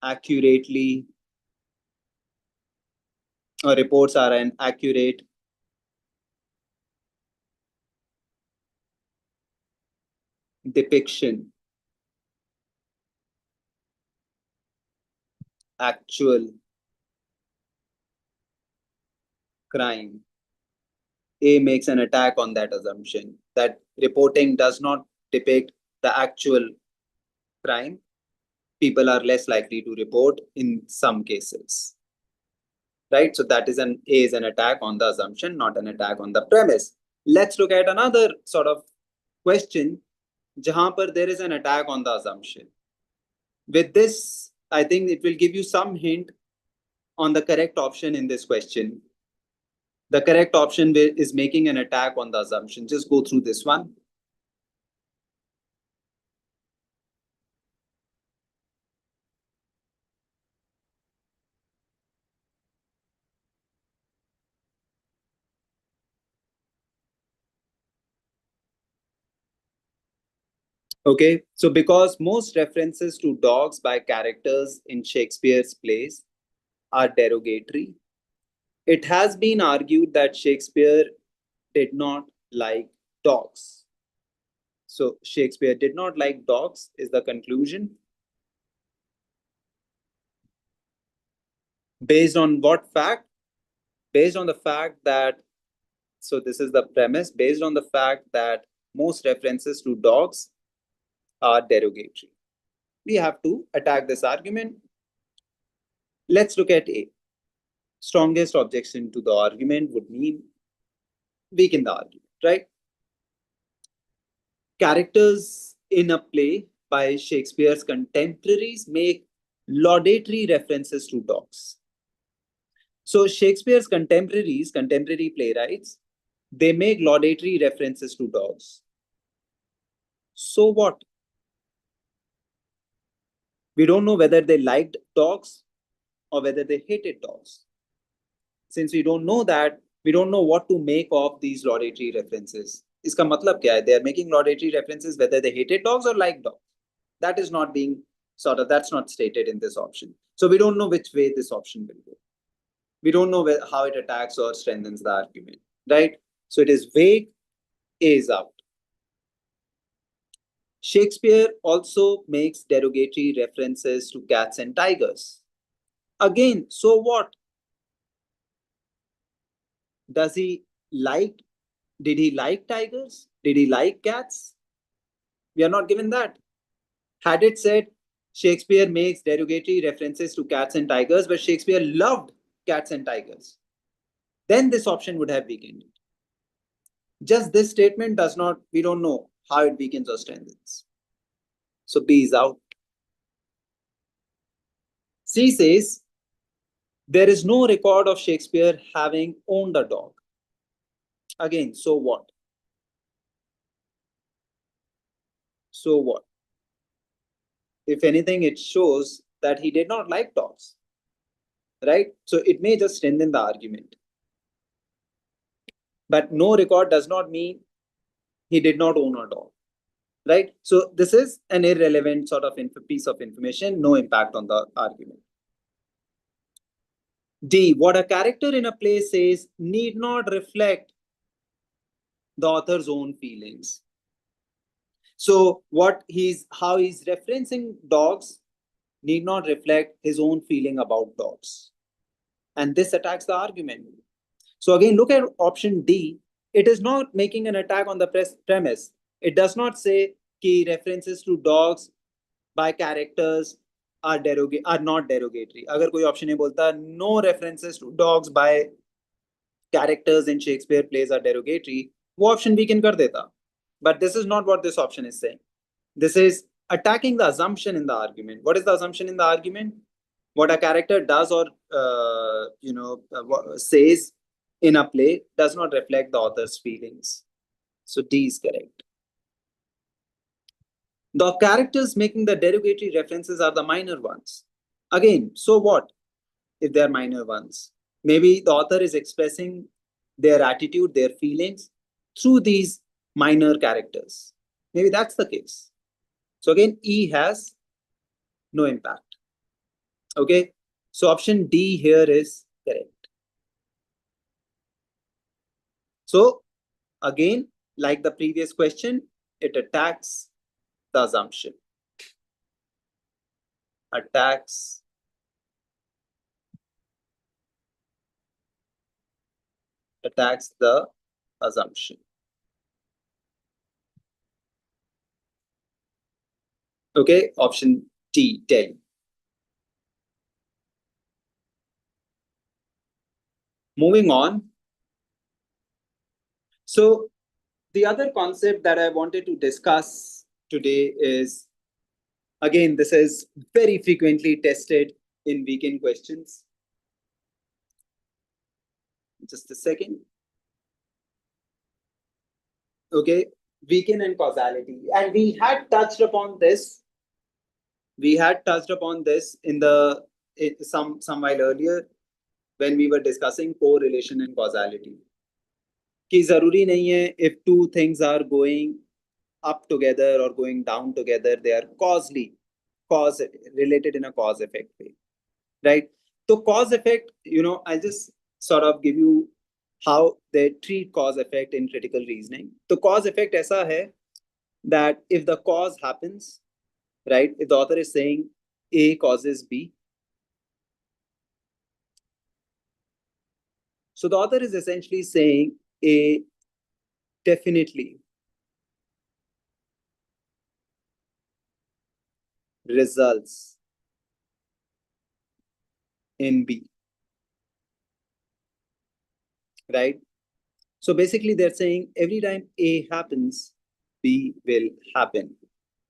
S1: accurately, or reports are an accurate depiction, actual crime. A makes an attack on that assumption that reporting does not depict the actual crime. People are less likely to report in some cases. Right? So that is A is an attack on the assumption, not an attack on the premise. Let's look at another sort of question jahan par there is an attack on the assumption. With this, I think it will give you some hint on the correct option in this question. The correct option is making an attack on the assumption. Just go through this one. Okay, so because most references to dogs by characters in Shakespeare's plays are derogatory, it has been argued that Shakespeare did not like dogs. So Shakespeare did not like dogs is the conclusion. Based on what fact? Based on the fact that, so this is the premise, based on the fact that most references to dogs are derogatory. We have to attack this argument. Let's look at A. Strongest objection to the argument would mean weaken the argument, right? Characters in a play by Shakespeare's contemporaries make laudatory references to dogs. So Shakespeare's contemporaries, contemporary playwrights, they make laudatory references to dogs. So what? We don't know whether they liked dogs or whether they hated dogs. Since we don't know that, we don't know what to make of these laudatory references. Iska matlab kya hai? They are making laudatory references whether they hated dogs or liked dogs. That is not being that's not stated in this option. So we don't know which way this option will go. We don't know how it attacks or strengthens the argument, right? So it is vague. A is out. Shakespeare also makes derogatory references to cats and tigers. Again, so what? Does he like, did he like tigers? Did he like cats? We are not given that. Had it said Shakespeare makes derogatory references to cats and tigers, but Shakespeare loved cats and tigers, then this option would have weakened it. Just this statement does not, we don't know how it weakens or strengthens. So B is out. C says There is no record of Shakespeare having owned a dog. Again, so what? So what? If anything, it shows that he did not like dogs, right? So it may just strengthen the argument. But no record does not mean he did not own a dog, right? So this is an irrelevant sort of piece of information, no impact on the argument. D, what a character in a play says need not reflect the author's own feelings. So how he's referencing dogs need not reflect his own feeling about dogs. And this attacks the argument. So again, look at option D. It is not making an attack on the premise. It does not say key references to dogs by characters are not derogatory. अगर कोई option नहीं बोलता no references to dogs by characters in Shakespeare plays are derogatory, वो option weaken कर देता. But this is not what this option is saying. This is attacking the assumption in the argument. What is the assumption in the argument? What a character does or says in a play does not reflect the author's feelings. So D is correct. The characters making the derogatory references are the minor ones. Again, so what if they are minor ones? Maybe the author is expressing their attitude, their feelings through these minor characters. Maybe that's the case. So again, E has no impact. Okay, so option D here is correct. So again, like the previous question, it attacks the assumption. Attacks the assumption. Okay, option D, 10. Moving on. So the other concept that I wanted to discuss today is, again, this is very frequently tested in weekend questions. Just a second. Okay, weekend and causality. And we had touched upon this. We had touched upon this in some while earlier when we were discussing correlation and causality. कि जरूरी नहीं है if two things are going up together or going down together, they are related in a cause effect way, right? So cause effect, I'll just sort of give you how they treat cause effect in critical reasoning. So cause effect ऐसा है that if the cause happens, right, if the author is saying A causes B, so the author is essentially saying A definitely results in B, right? So basically they're saying every time A happens, B will happen.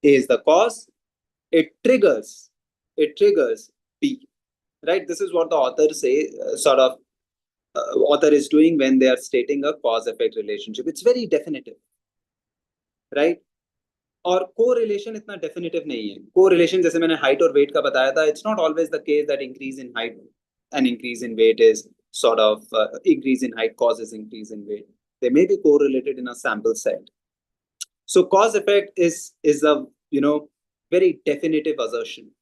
S1: A is the cause, it triggers B, right? This is what the author author is doing when they are stating a cause-effect relationship. It's very definitive, right? और correlation इतना definitive नहीं है. Correlation जैसे मैंने height और weight का बताया था, it's not always the case that increase in height and increase in weight is sort of increase in height causes increase in weight. They may be correlated in a sample set. So cause effect is a very definitive assertion.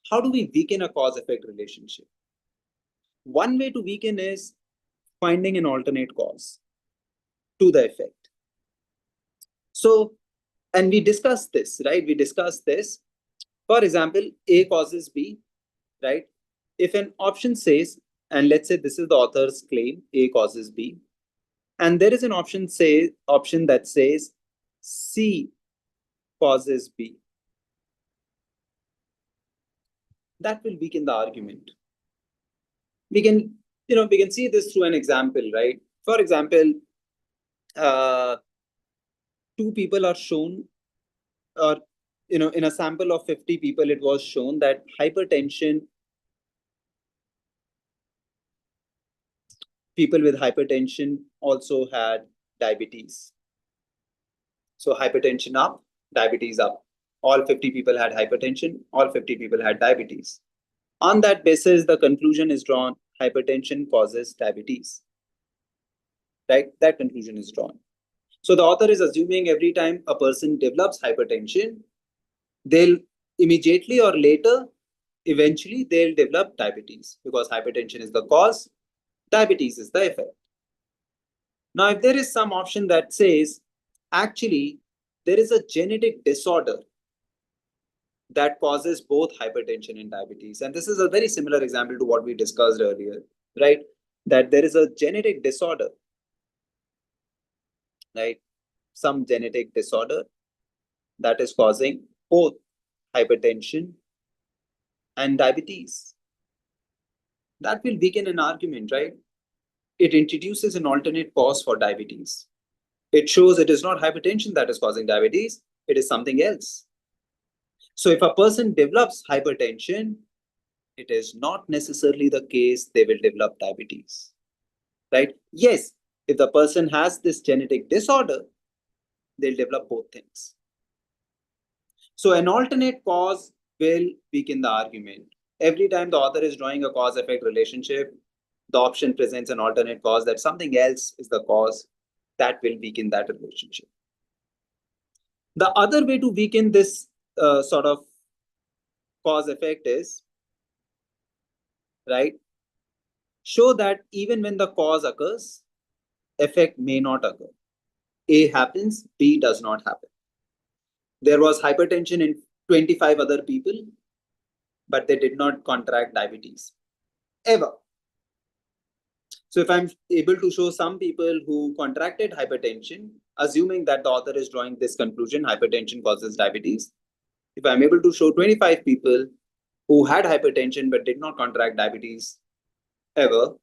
S1: How do we weaken a cause effect relationship? One way to weaken is finding an alternate cause to the effect. So, and we discussed this, right? We discussed this. For example, A causes B, right? If an option says, and let's say this is the author's claim, A causes B, and there is an option that says C causes B, that will weaken the argument. We can see this through an example, right? For example, two people are shown, or in a sample of 50 people, it was shown that hypertension people with hypertension also had diabetes. So hypertension up, diabetes up. All 50 people had hypertension, all 50 people had diabetes. On that basis, the conclusion is drawn, hypertension causes diabetes. Right? That conclusion is drawn. So the author is assuming every time a person develops hypertension, they'll immediately or later, eventually they'll develop diabetes, because hypertension is the cause, diabetes is the effect. Now, if there is some option that says, actually, there is a genetic disorder that causes both hypertension and diabetes. And this is a very similar example to what we discussed earlier, right? That there is a genetic disorder, right? Some genetic disorder that is causing both hypertension and diabetes. That will weaken an argument, right? It introduces an alternate cause for diabetes. It shows it is not hypertension that is causing diabetes, it is something else. So if a person develops hypertension, it is not necessarily the case they will develop diabetes, right? Yes, if the person has this genetic disorder, they'll develop both things. So an alternate cause will weaken the argument. Every time the author is drawing a cause-effect relationship, the option presents an alternate cause that something else is the cause that will weaken that relationship. The other way to weaken this sort of cause-effect is, right, show that even when the cause occurs, effect may not occur. A happens, B does not happen. There was hypertension in 25 other people, but they did not contract diabetes, ever. So if I'm able to show some people who contracted hypertension, assuming that the author is drawing this conclusion, hypertension causes diabetes. If I'm able to show 25 people who had hypertension but did not contract diabetes ever,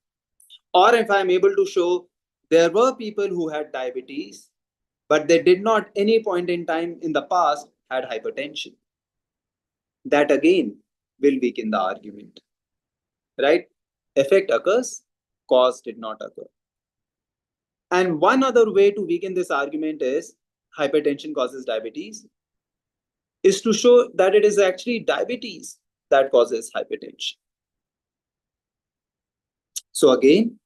S1: or if I'm able to show there were people who had diabetes, but they did not any point in time in the past had hypertension, that again will weaken the argument, right? Effect occurs, cause did not occur. And one other way to weaken this argument is hypertension causes diabetes, is to show that it is actually diabetes that causes hypertension. So again,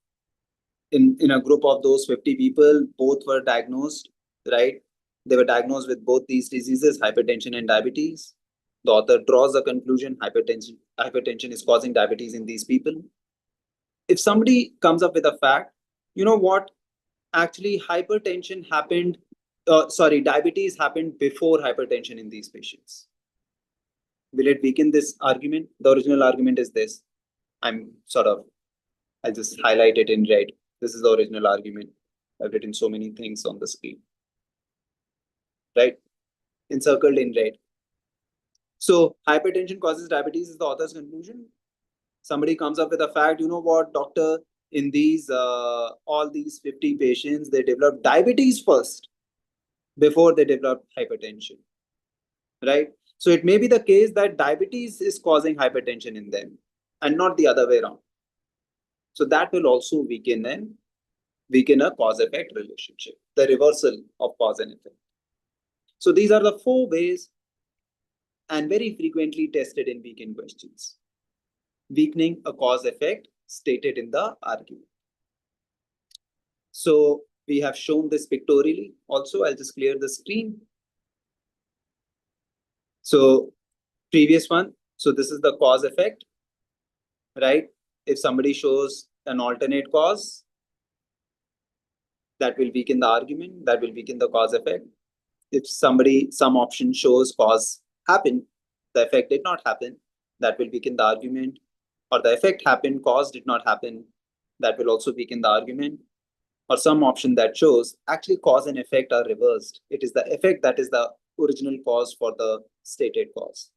S1: in a group of those 50 people, both were diagnosed, right? They were diagnosed with both these diseases, hypertension and diabetes. The author draws a conclusion, hypertension is causing diabetes in these people. If somebody comes up with a fact, you know what, actually hypertension happened, diabetes happened before hypertension in these patients. Will it weaken this argument? The original argument is this. I'll just highlight it in red. This is the original argument. I've written so many things on the screen, right? Encircled in red. So hypertension causes diabetes is the author's conclusion. Somebody comes up with a fact, you know what, doctor, in these all these 50 patients, they developed diabetes first before they developed hypertension, right? So it may be the case that diabetes is causing hypertension in them and not the other way around. So that will also weaken a cause-effect relationship, the reversal of cause and effect. So these are the 4 ways and very frequently tested in weekend questions. Weakening a cause-effect stated in the argument. So we have shown this pictorially. Also, I'll just clear the screen. So previous one, so this is the cause-effect, right? If somebody shows an alternate cause, that will weaken the argument, that will weaken the cause-effect. If some option shows cause happened, the effect did not happen, that will weaken the argument. Or the effect happened, cause did not happen, that will also weaken the argument. Or some option that shows actually cause and effect are reversed. It is the effect that is the original cause for the stated cause,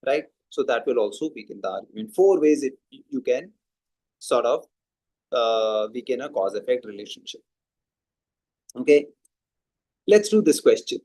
S1: right? So that will also weaken the argument. 4 ways you can sort of weaken a cause-effect relationship. Okay, let's do this question.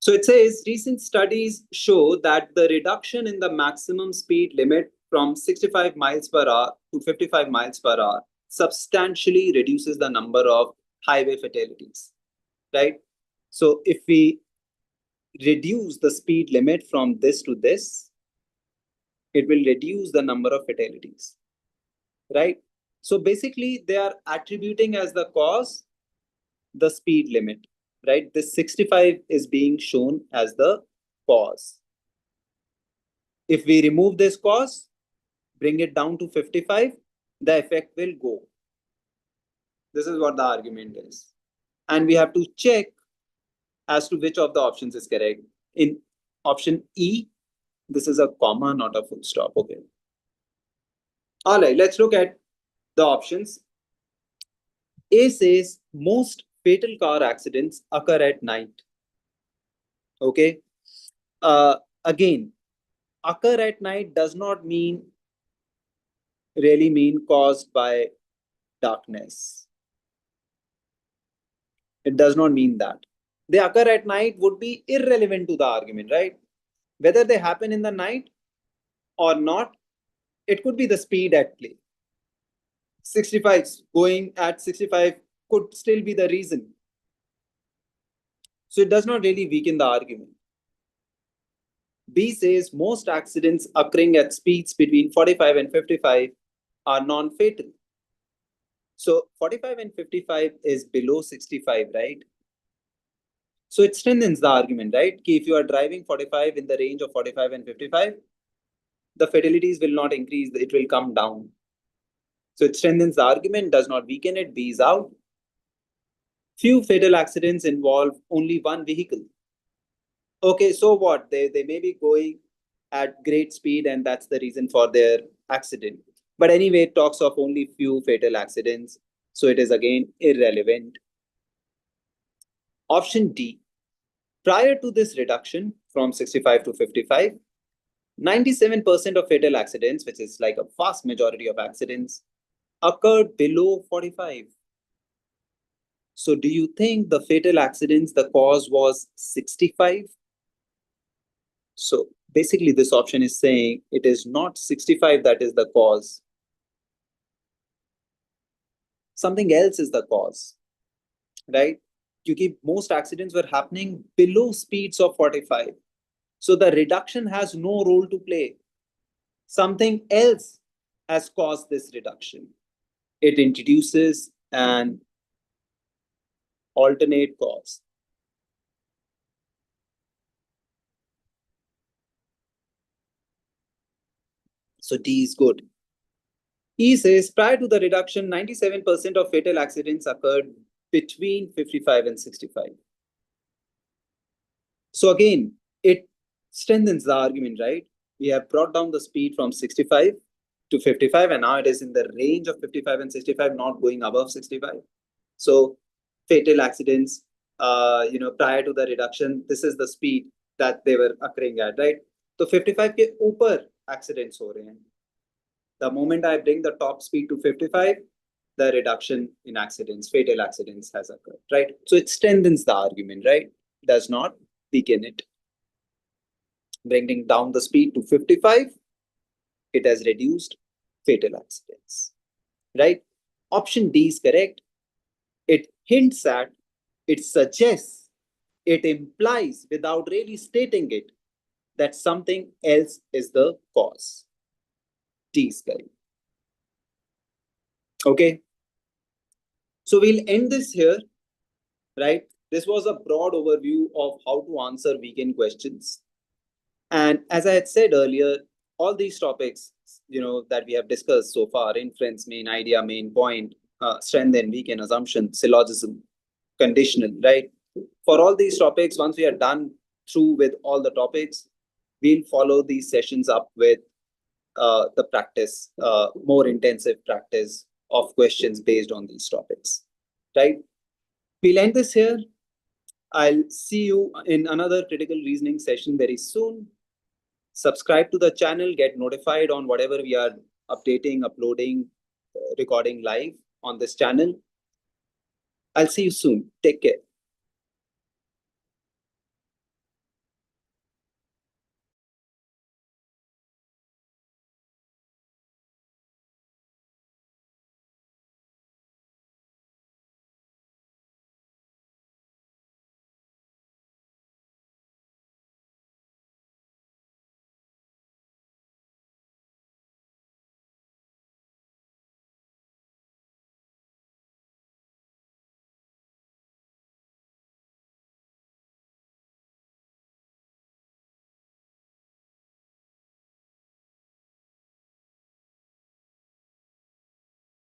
S1: So it says recent studies show that the reduction in the maximum speed limit from 65 miles per hour to 55 miles per hour substantially reduces the number of highway fatalities, right? So if we reduce the speed limit from this to this, it will reduce the number of fatalities, right? So basically, they are attributing as the cause the speed limit, right? This 65 is being shown as the cause. If we remove this cause, bring it down to 55, the effect will go. This is what the argument is. And we have to check as to which of the options is correct. In option E, this is a comma, not a full stop. Okay. All right, let's look at the options. A says most fatal car accidents occur at night. Okay. Again, occur at night does not really mean caused by darkness. It does not mean that. They occur at night would be irrelevant to the argument, right? Whether they happen in the night or not, it could be the speed at play. 65, going at 65 could still be the reason. So it does not really weaken the argument. B says most accidents occurring at speeds between 45 and 55 are non-fatal. So 45 and 55 is below 65, right? So it strengthens the argument, right? If you are driving 45 in the range of 45 and 55, the fatalities will not increase, it will come down. So it strengthens the argument, does not weaken it. B is out. Few fatal accidents involve only one vehicle. Okay, so what? They may be going at great speed and that's the reason for their accident. But anyway, it talks of only few fatal accidents. So it is again irrelevant. Option D. Prior to this reduction from 65 to 55, 97% of fatal accidents, which is like a vast majority of accidents, occurred below 45. So do you think the fatal accidents, the cause was 65? So basically this option is saying it is not 65 that is the cause. Something else is the cause, right? Because most accidents were happening below speeds of 45. So the reduction has no role to play. Something else has caused this reduction. It introduces an alternate cause. So D is good. E says prior to the reduction, 97% of fatal accidents occurred between 55 and 65. So again, it strengthens the argument, right? We have brought down the speed from 65 to 55, and now it is in the range of 55 and 65, not going above 65. So fatal accidents, prior to the reduction, this is the speed that they were occurring at, right? So 55 के ऊपर accidents हो रहे हैं. The moment I bring the top speed to 55, the reduction in accidents, fatal accidents has occurred, right? So it strengthens the argument, right? Does not weaken it. Bringing down the speed to 55, it has reduced fatal accidents, right? Option D is correct. It hints at, it suggests, it implies without really stating it that something else is the cause. D is correct. Okay. So we'll end this here, right? This was a broad overview of how to answer weekend questions. And as I had said earlier, all these topics, that we have discussed so far, inference, main idea, main point, strength and weekend assumption, syllogism, conditional, right? For all these topics, once we are done through with all the topics, we'll follow these sessions up with the practice, more intensive practice of questions based on these topics, right? We'll end this here. I'll see you in another critical reasoning session very soon. Subscribe to the channel, get notified on whatever we are updating, uploading, recording live on this channel. I'll see you soon. Take care.